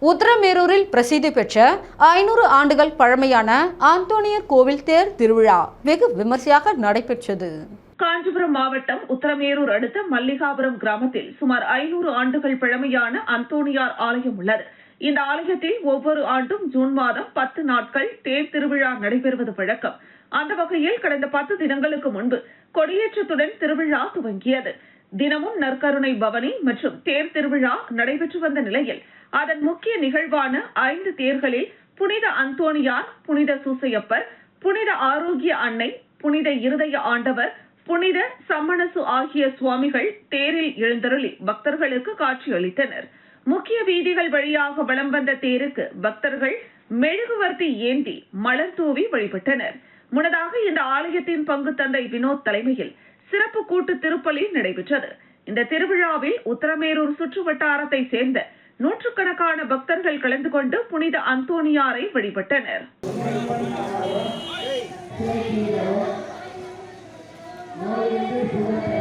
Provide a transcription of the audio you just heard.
உத்தரமேரூரில் பிரசித்தி பெற்ற 500 ஆண்டுகள் பழமையான அந்தோணியர் கோவில் தேர் திருவிழா வெகு விமர்சையாக நடைபெற்றது. காஞ்சிபுரம் மாவட்டம் உத்தரமேரூர் அடுத்த மல்லிகாபுரம் கிராமத்தில் சுமார் 500 ஆண்டுகள் பழமையான அந்தோணியார் ஆலயம் உள்ளது. இந்த ஆலயத்தில் ஒவ்வொரு ஆண்டும் ஜூன் மாதம் 10 நாட்கள் தேர் திருவிழா நடைபெறுவது வழக்கம். அந்த வகையில் கடந்த 10 தினங்களுக்கு முன்பு கொடியேற்றத்துடன் திருவிழா துவங்கியது. தினமும் நற்கருணை பவனி மற்றும் தேர் திருவிழா நடைபெற்று வந்த நிலையில் அதன் முக்கிய நிகழ்வான 5 தேர்களில் புனித அந்தோணியார், புனித சூசையப்பர், புனித ஆரோக்கிய அன்னை, புனித இருதய ஆண்டவர், புனித சம்மணசு ஆகிய சுவாமிகள் தேரில் எழுந்தருளி பக்தர்களுக்கு காட்சியளித்தனர். முக்கிய வீதிகள் வழியாக வலம் வந்த தேருக்கு பக்தர்கள் மெழுகுவர்த்தி ஏந்தி மலர் தூவி வழிபட்டனர். முன்னதாக இந்த ஆலயத்தின் பங்கு தந்தை வினோத் தலைமையில் சிறப்பு கூட்டு திருப்பலி நடைபெற்றது. இந்த திருவிழாவில் உத்தரமேரூர் சுற்று வட்டாரத்தை சேர்ந்த நூற்றுக்கணக்கான பக்தர்கள் கலந்து கொண்டு புனித அந்தோணியாரை வழிபட்டனர். Thank you.